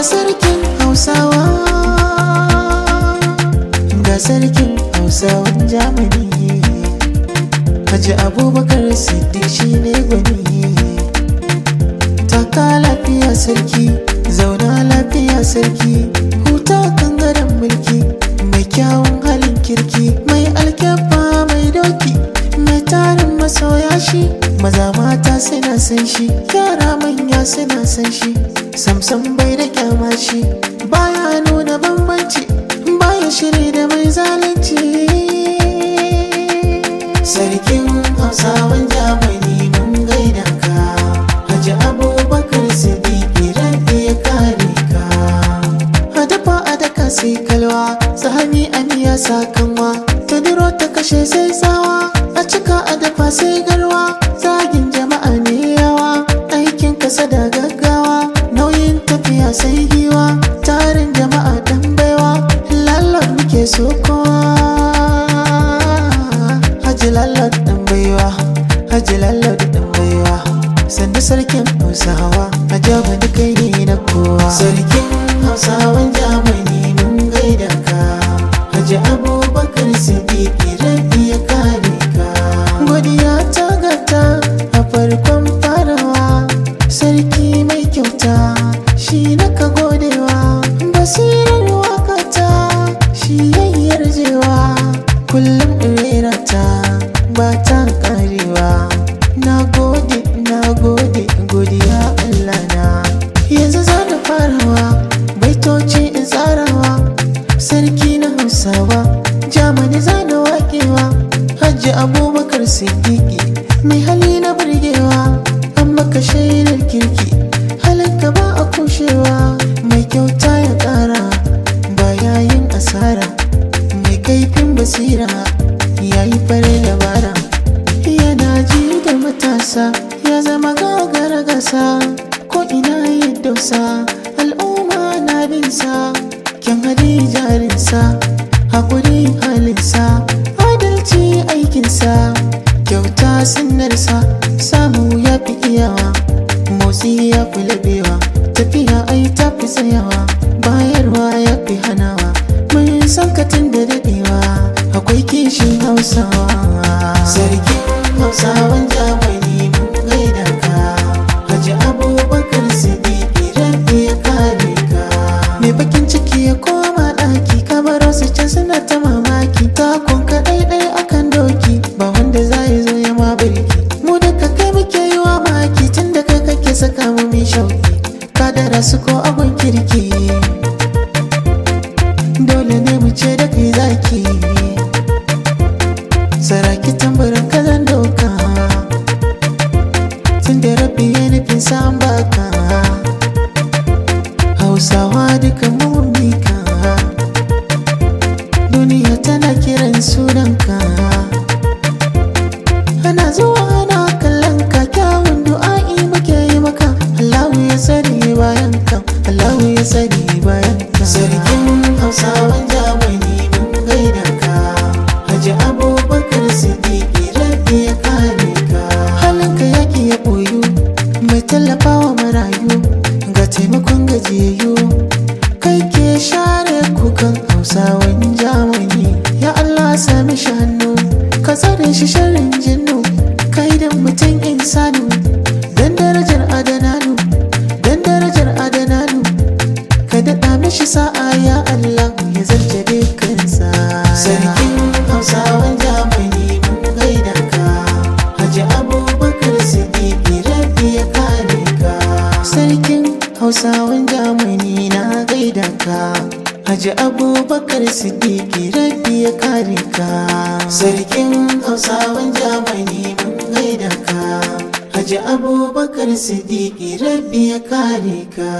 sarkin Hausawa, ga sarkin Hausawan Germany, Haji Abubakar Siddiq shine gwani. Taka lafiya sarki, zauna lafiya sarki, huta kan gadon mulki, mai kyawun halin kirki, mai alkyabba mai doki, mai tarin masoya shi, maza mata suna san shi, yara manya suna san shi, samsam bai da kyama shi, baya nuna bambanci, baya shiri da mai zalunci. Sarkin Hausawan Germany mun gaida ka, Haji Abubakar Siddiq rabbi ya kare ka. A dafa a daka sai kalwa, sahani a miya sakanwa, ta duro ta kashe sai tsawa, a cika a dafa sai garwa, zagin jama'a ne yawa, aikin kasa da gaggawa, nauyin tafiya sai giwa, tarin jama'a dan baiwa, lallar muke so kowa. Haji lallar dan baiwa, Haji lallar dan baiwa, sanda sarkin Hausawa, a Germany kai ne na kowa. Sarkin Hausawan Germany mun gaida ka, Haji Abubakar Siddiq rabbi ya kare ka. Godiya ta gata a farkon farawa, sarki mai kyauta shi naka godewa, basirar wakata shi yayyar jewa, kullum rera ta ba ta karewa. Na gode, godiya Allah na. Yanzu za na farawa, baitoci in tsarawa, sarki na Hausawa, Germany za na waƙewa, Haji Abubakar Siddiq mai hali na burgewa, an maka shaidar kirki, halinka ba a kushewa, mai kyauta ya ƙara ba yayin asara, mai kaifin basira yayi fare dabara, yana ji da matasa ya zama gagara gasa, ko ina ya dausa al'umma na binsa, kyan hali jarinsa, haƙuri halinsa, adalci aikinsa, kyauta sunnarsa, samu ya fi iyawa, motsi ya fi labewa, tafiya ai ta fi tsayawa, bayarwa ya fi hanawa, mai sankatin da daɗewa, akwai kishin Hausawa. Sarkin Hausawan Germany mun gaida ka, Haji Abubakar Siddiq rabbi ya kare ka. Mai bakin ciki ya koma ɗaki, kabaro su can suna ta mamaki, takon ka ɗaiɗai akan doki, ba wanda za ya zo ya ma birki, mu da ka kai muke yi wa maki, tun da kai kake saka mu mai shauki, ka dara su ko abun kirki, dole ne mu ce da kai zaki, saraki tambarin kazan doka, tun da rabbi ya nufin san baka, Hausawa duka mun mika, duniya tana kiran sunanka, ana zuwa ana kallon ka, kyawun du'a'i muke yi maka, Allahu ya sani bayan ka, Allahu ya sani bayan ka. Sarkin Hausawan Germany mun gaida ka, Haji Abubakar Siddiq rabbi ya kare ka. Halinka yaki ya boyu, mai tallafawa marayu, ga taimakon gajiyayyu, kai ke share kukan Hausawan Germany, ya Allah sami shi hannu, ka tsare shi sharrin jinnu, kai da mutum insanu, dan darajar adananu, dan darajar adananu, ka daɗa mishi sa'a ya Allah ya zarce kansa. Sarkin Hausawan Germany mun gaida ka, Haji Abubakar Siddiq rabbi ya kare ka. Sarkin Hausawan Germany na gaida ka, Haji Abubakar Siddiq rabbi ya kare ka. Sarkin Hausawan Germany mun gaida ka, Haji Abubakar Siddiq rabbi ya kare ka.